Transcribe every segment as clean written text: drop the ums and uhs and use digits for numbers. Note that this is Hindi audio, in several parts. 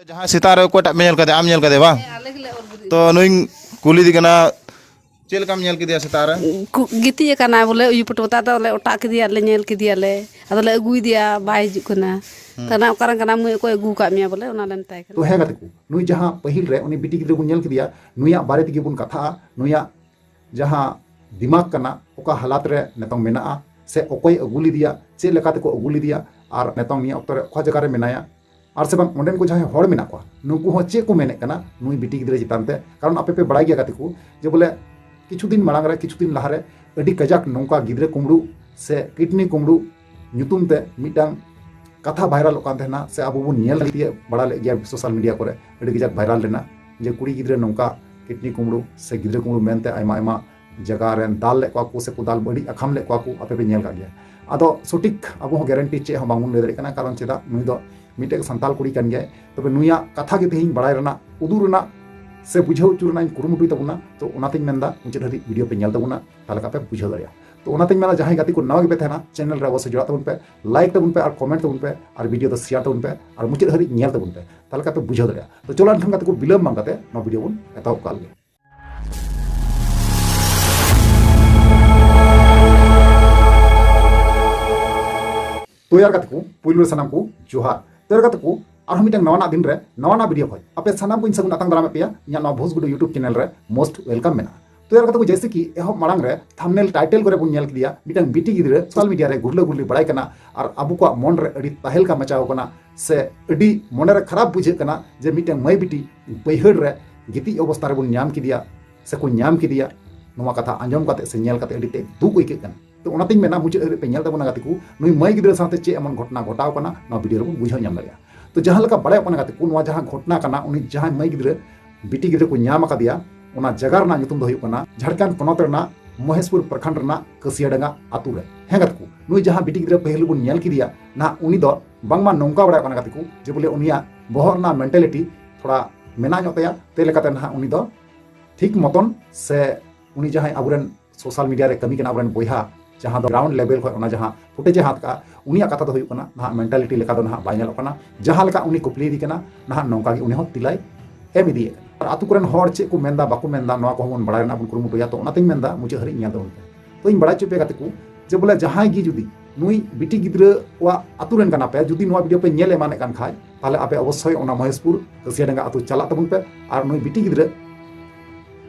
जहाँ सितार कोटाप में आम नेल कदे बा तो नुई कुली दिकना चेल काम नेल किदिया सितार गिती काना बोले उयु पटोता तो ले ओटा किदिया ले नेल किदिया ले अदले अगुई दिया बाय हिजु कना तना ओकरन कना मुई को अगु का मिया बोले ओना लेन ताय तो है गते को नुई जहाँ पहिल रे उनी बिटी गिद्रे बुन नेल किदिया नुया बारे तिगे बुन कथा नुया जहाँ दिमाग कना ओका हालात रे नेतों मेना से ओकोय अगुली दिया चे लेकाते को अगुली दिया और नेतों निया ओक्तरे ओखा जगह रे मेनाया और से बांग ओंडेन को जहाँ हड़ मेना को नुकु हो चे को मेने कना नुई बिटी गिद्रे चितानते कारण आपे पे बड़ाई गया गते को जे बोले किछु दिन मांग रे किछु दिन लहारे अडी कजाक नौका गिद्रे कुमड़ू से किडनी कुमड़ू ᱧᱩᱛᱩᱢ ᱛᱮ ᱢᱤᱫᱴᱟᱝ ᱠᱟᱛᱷᱟ ᱵᱷᱟᱭᱨᱟᱞᱚᱜ ᱠᱟᱱ ᱛᱟᱦᱮᱱᱟ ᱥᱮ ᱟᱵᱚ ᱵᱚᱱ ᱧᱮᱞ ᱞᱮᱫ ᱵᱟᱲᱟ ᱞᱮᱫ ᱜᱮᱭᱟ ᱥᱳᱥᱟᱞ ᱢᱤᱰᱤᱭᱟ ᱠᱚᱨᱮ ᱟᱹᱰᱤ ᱠᱟᱡᱟᱠ ᱵᱷᱟᱭᱨᱟᱞ ᱞᱮᱱᱟ ᱡᱮ ᱠᱩᱲᱤ ᱜᱤᱫᱽᱨᱟᱹ ᱱᱚᱝᱠᱟ ᱠᱤᱰᱱᱤ कुमड़ू से गिद्रे कुमड़ू मेनते आयमा आयमा जगह रे दाल ले को से को दाल बड़ी अखाम ले को आपे पे नेल का गया आदो सटीक अब हो गारंटी चे हम बांगुन ले दाड़े कना कारण चेदा नुई दो मिटे संताल कुड़ी कन गया तबे नुया कथा के तेहिं बड़ाय रना उदू रना से बुझाव चुरना कुरुमुटुई तबुना तो ओनातिन मेंदा मुझे धरी वीडियो पे नेल तबुना ताले का पे बुझाव दाड़िया तो ओनातिन मेना जहां गाती को नवा के पे थाना चैनल रे अवश्य जुड़ा तबुन पे लाइक तबुन पे और कमेंट तबुन पे और वीडियो तो शेयर तबुन पे और मुझे धरी नेल तबुन पे ताले का पे बुझाव दाड़िया तो चलो अनखन गाती को बिलम मांगते नो वीडियो बुन एताव काल गे तो यार गाती को पुइलु सनाम को जोहार तो यार गाती को और हम मिटंग नवाना दिन रे नवाना वीडियो खय आपे सनाम को सगुन आतंग दाराम पेया इया नवा भोजगुडो यूट्यूब चैनल रे मोस्ट वेलकम मेना तो यार को जैसे कि एहो मांग रे थंबनेल टाइटल करे बुन नेल किदिया मिटंग बिटी गिद्रे सोशल मीडिया रे गुरले गुरली बड़ाई कना और अबु को मन रे अडी तहेल का मचाव कना से अडी मन रे खराब बुझे कना जे मिटंग मई बिटी बैहड़ रे गिति अवस्था रे बुन न्याम किदिया से को न्याम किदिया नोमा कथा आंजम काते से नेल काते अडी ते दुख अइके कना तो ओनातिन मेना मुझे पे नेल तबना गाती को नुई मई गिद्रे साथे चे एमन घटना घटाव कना न वीडियो रे बुन बुझाव ᱧᱟᱢ दाड़िया तो जहाँ लका बड़े अपना गाती को जहाँ घटना कना उनी जहाँ मई गिद्रे बिटी गिद्रे को ᱧᱟᱢ आकादिया ओना जगह रना ᱧᱩᱛᱩᱢ ᱫᱚ ᱦᱩᱭᱩᱜ ᱠᱟᱱᱟ झारखंड पनत रना महेशपुर प्रखंड रना कसियाडंगा आतु रे हे गाती को नुई जहाँ बिटी गिद्रे पहले बुन नेल किदिया ना उनी दो बांगमा नौका बड़ा कना गाती को जे बोले उनिया बहर ना मेंटालिटी थोड़ा मेना ᱧᱚᱜ तया ते लेकाते ना उनी दो ठीक मतन से उनी जहाँ अबुरेन सोशल मीडिया रे कमी कना अबुरेन बोयहा जहाँ दो ग्राउंड लेवल खय ओना जहाँ फुटेज हाथ का उनिया कथा दो हुयुग कना ना मेंटालिटी लेका दो ना बाय नेलोग कना जहाँ लेका उनी कुपली दी कना ना नौका गी उनी हो तिलाय एम इदी और आतु करन हर चे को मेंदा बाको मेंदा नवा को बन बड़ाय ना बन कुरुमुटुया तो ओनातिन मेंदा मुझे हरि ᱧᱮᱞ दो तो इन बड़ाय चुपे गाते को जे बोले जहाँ गी जुदी नुई बिटी गिद्रे वा आतु रेन कना पे जुदी नवा वीडियो पे नेल एमाने कान खाय ताले आपे अवश्य ओना महेशपुर कसियाडंगा आतु चला तबुन पे और नुई बिटी गिद्रे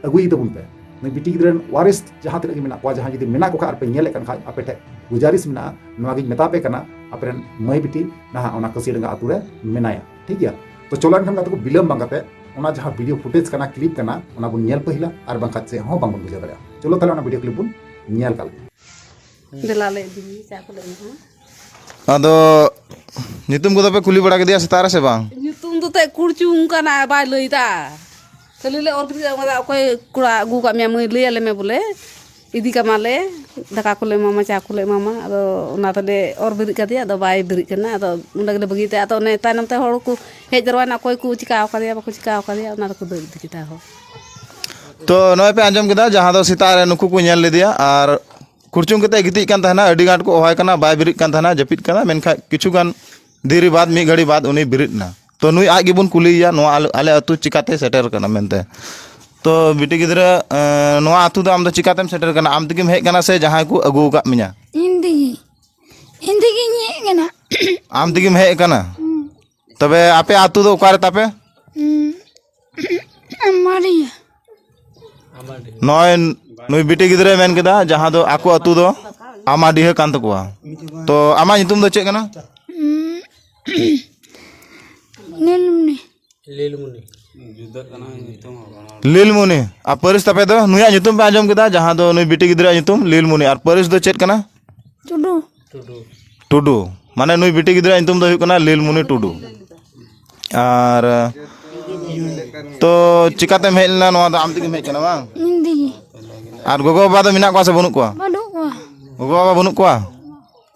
अगुई तबुन पे नुई बिटी गिद्रे वारिस जहाँ तक मेना को जहाँ जुदी मेना को खार पे नेल कान खाय आपे ठे गुजारिश मेना नवा गी मेता पे कना आपरेन मई बिटी ना ओना कसियाडंगा आतु रे मेनाया ठीक है तो चलो एनखान गाते को बिलम बांगाते ओना जहाँ वीडियो फुटेज कना क्लिप कना ओना बुन नेल पहिला और बांखा से हो बांगुन बुझा दाड़िया चलो ताले ओना वीडियो क्लिप बुन नेल काल देला ले दी चा को ले आदो नितुम को पे कुली बड़ा के दिया सितारा से बांग ᱧᱩᱛᱩᱢ ᱫᱚ ᱛᱮ ᱠᱩᱲᱪᱩᱝ ᱠᱟᱱᱟ ᱵᱟᱭ ᱞᱟᱹᱭᱫᱟ ᱠᱷᱟᱹᱞᱤ ᱞᱮ ᱚᱨ ᱵᱤᱫᱟ ᱚᱠᱚᱭ ᱠᱩᱲᱟ ᱟᱹᱜᱩ ᱠᱟᱜ ᱢᱮᱭᱟ ᱢᱟᱹᱭ ᱞᱟᱹᱭ ᱟᱞᱮ ᱢᱮ ᱵᱚᱞᱮ ᱤᱫᱤ ᱠᱟᱢᱟᱞᱮ ᱫᱟᱠᱟ ᱠᱚᱞᱮ ᱮᱢᱟᱢᱟ ᱪᱟ ᱠᱚᱞᱮ ᱮᱢᱟᱢᱟ ᱟᱫᱚ ᱚᱱᱟ ᱛᱮᱞᱮ ᱚᱨ ᱵᱤᱨᱤᱫ ᱠᱟᱫᱮᱭᱟ ᱟᱫᱚ ᱵᱟᱭ ᱵᱤᱨᱤᱫ ᱠᱟᱱᱟ ᱟᱫᱚ ᱚᱸᱰᱮ ᱜᱮᱞᱮ ᱵᱟᱹᱜᱤ ᱛᱮ ᱟᱫᱚ ᱚᱱᱮ ᱛᱟᱭᱱᱚᱢ ᱛᱮ ᱦᱚᱲ ᱠᱚ ᱦᱮᱡ ᱡᱟᱨᱣᱟᱭᱱᱟ ᱚᱠᱚᱭ ᱠᱚ ᱪᱤᱠᱟᱣ ᱠᱟᱫᱮᱭᱟ ᱵᱟᱠᱚ ᱪᱤᱠᱟᱣ ᱠᱟᱫᱮᱭᱟ ᱚᱱᱟ ᱫᱚᱠᱚ ᱫᱟᱹᱲ ᱤᱫᱤ ᱠᱮᱫᱟ ᱦᱚ तो नय पे आंजम केदा जहाँ दो सितारे नुकु को नेल लेदिया और कुरचुंग केते गिति कान थाना अडी गांठ को ओहाय कना बाय बिरिद कान थाना जपित कना मेनखा किछु गान देरी बाद मी घड़ी बाद उनी बिरिद ना तो नुई आगे बुन कुलिया नो आले अतु चिकाते सेटर कना मेनते तो बिटी गिद्रा नो अतु दो आम दो चिकातेम सेटर कना आम तकिम हेज कना से जहाँ को अगु का मिया हिंदी nye kena आम तकिम हेज कना तबे आपे अतु दो ओकारे तापे amaria नय नुई बिटी गिद्रे मेन केदा जहाँ दो आको अतु दो आमा डिह कान तकुआ तो आमा नितुम दो चेक कना nilmni लीलमुनी आ परिस तपे दो नुया नितुम पे आंजम केदा जहाँ दो नुई बिटी गिद्रे नितुम लीलमुनी और परिस दो चेक कना tudu टुडू माने नुई बिटी गिद्रे नितुम दो हुयु कना लीलमुनी टुडू और तो चिकाते हेलना नवा दो आम तकिम हेज कना बांग hindi और गोगो बाबा दो मिना कोआ से बनुक कोआ badu ko गोगो बाबा बनुक कोआ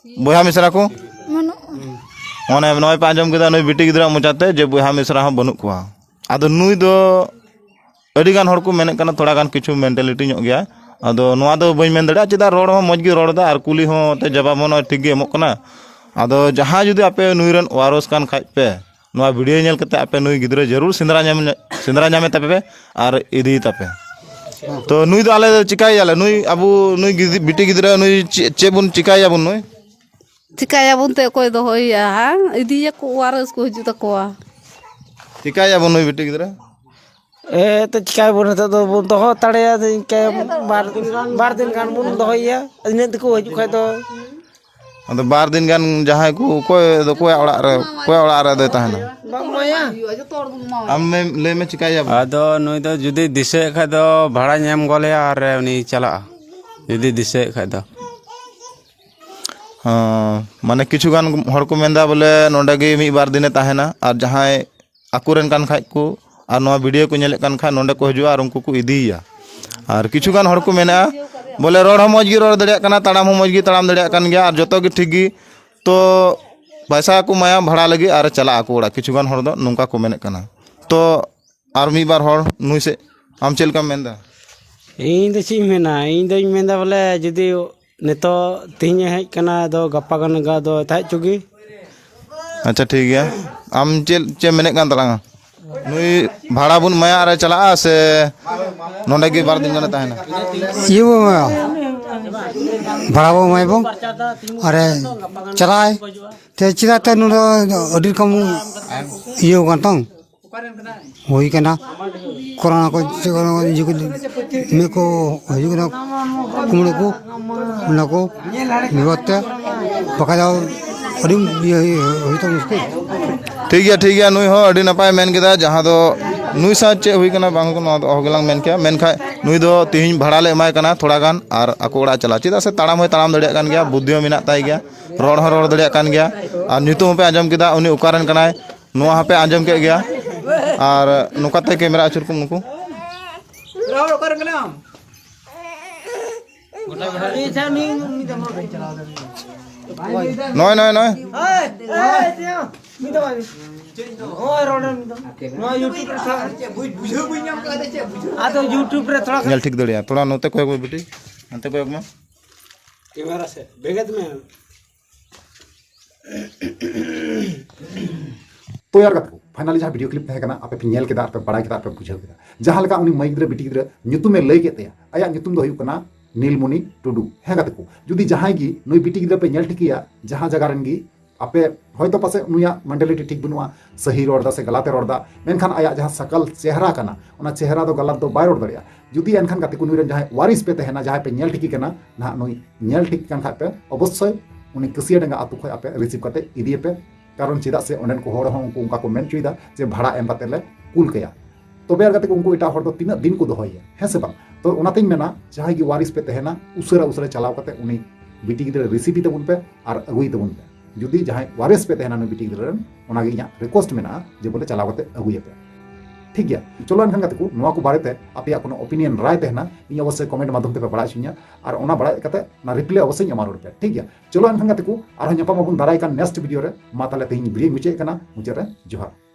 बोया मिसरा को manu ओने नय पे आंजम केदा नुई बिटी गिद्रे मुचाते जे बोया मिसरा हो बनुक कोआ आदो नुई दो अडी गान हर को मेने कना थोड़ा गान किछु मेंटालिटी ᱧᱚᱜ गया आदो नवा दो बई मेन दड़ा चेदा रोड हो मज गी रोड दा और कुली हो ते जवाब हो ठीक गे एमोक कना आदो जहां जुदी आपे नुई रन वारस कान खाइ पे नोआ वीडियो नेल कते आपे नुई गिद्रा जरूर सिंदरा नामे तापे पे और इदी तापे तो नुई दो आले चिकाई आले नुई अबु नुई बिटी गिद्रा नुई चे बुन चिकाई आबुन नुई चिकाया बुनते कोई दो होइया हां इदी को वारस को हिजु तकोआ चिकाई आबुन नुई बिटी गिद्रा तो चिकाय बोन तो बोन दो ताड़ेया के बार दिन गान बोन दोहैया इने तको हजु खाय तो अद बार दिन गान जहां को कोय ओड़ा रे दे ताहना आम ले में चिकाई आबुन आदो नुई दो जुदी दिसे खाय दो भाड़ा नेम गोले और उनी चला जुदी दिसे खाय दो माने किछु गान हर को मेंदा बोले नोडे गे मी बार दिने ताहना और जहां आकुरेन कान खाय को और नोआ वीडियो को नेले कान खा नोडे को हजुआ और उनको को इदिया और किछु गान हर को मेना बोले रोड हम मौज गी रोड दड़िया कना ताड़ाम हम मौज गी ताड़ाम दड़िया कान गया और जतो गे ठीक गी तो पैसा को माया भाड़ा लगी और चला को ओड़ा किछु गान हर दो नुंका को मेने कना तो और मी बार हर नुई से आम चेल का मेंदा इन दो ची मेना इन दो मेंदा बोले जुदी नेतो तीन हेज कना दो गप्पा गन गा दो थाय चुगी अच्छा ठीक है आम चे मेने कान तलांगा नुई भाड़ा बुन माया अरे चला से नोडे के बार दिन गना ताहना ये वो भाड़ा वो मैं बो अरे चलाए ते चिदा ते नो अडी कम ये गंतंग होई कना कोरोना को जुग में को जुग ना कुमड़े को ना को विवत्ते बका जाओ अडी होई तो मुश्किल ठीक है नुई हो अडी नपाय मेन केदा जहां दो नुई सा चे हुई कना बांग को नो होगलांग मेन के मेन खाय नुई दो तिहिन भाड़ा ले एमाय कना थोड़ा गान और आको ओड़ा चला चिदा से ताड़ाम होय ताड़ाम दड़िया कान गया बुद्धियो मिना ताई गया रोड हो रोड दड़िया कान गया और नितु पे आंजम केदा उनी उकारन कनाय नोआ पे आंजम के गया और नुकाते कैमरा अचुर को नुकु नय नय नय यूट्यूब रे थोड़ा नेल ठीक दड़िया थोड़ा नोते कोय बेटी अंते कोय में कैमरा से बेगत में तो यार कत फाइनली जहाँ वीडियो क्लिप तहकना आपे फिर नेल केदा आपे बड़ा केदा आपे बुझाव केदा जहाँ लगा उनी माई गिद्रा बिटी गिद्रा ᱧᱩᱛᱩᱢ ए लई केते आया ᱧᱩᱛᱩᱢ दो हुई कना नीलमणि टुडू है कत को जुदी जहाँ गी नुई बिटी गिद्रा पे नेल ठिकिया जहाँ जगह रन गी आपे होयतो पासे नुया मेंटालिटी ठीक बनुआ सही रोडदा से गलते रोडदा मेनखान आया जहाँ सकल चेहरा कना ओना चेहरा दो गलत दो बाय रोड दड़िया जुदी एनखान कते को नुई रन जहाँ वारिस पे तहना जहाँ पे नेल ठिकी कना ना नुई नेल ठिक कान खाते अवश्य उनी कसिया डंगा आतु खय आपे रिसीव करते इदिए पे कारण चेदा से ओनेन को होड़ हों उनका को मेन चुईदा जे भाड़ा एम कते ले कुल कया तो बेर कते उनको इटा होड़ दो तीन दिन को दोहैया है से बा तो ओनातेñ मेना जहाँ की वारिस पे तहना उसरा चलाव कते उनी बिटी गिद्रा रिसीव तबुन पे और अगुई तबुन पे जुदी जहाँ वारिस पे तहना बिटी गिद्रा ओना गे इया रिक्वेस्ट मेना जे बोले चलाव कते अगुई पे ठीक गया चलो एनखान कते को नोआ को बारेते आपे कोनो ओपिनियन राय तहना इन अवश्य कमेंट माध्यम ते बड़ा छुनिया और ओना बड़ा कते ना रिप्लाई अवश्य एमा रोड पे ठीक गया चलो एनखान कते को आरो ᱧᱟᱯᱟᱢ ᱟᱵᱚᱱ ᱫᱟᱨᱟᱭ ᱠᱟᱱ नेक्स्ट वीडियो रे मा ताले तेहिं वीडियो मुचे कना मुचे रे जोहार।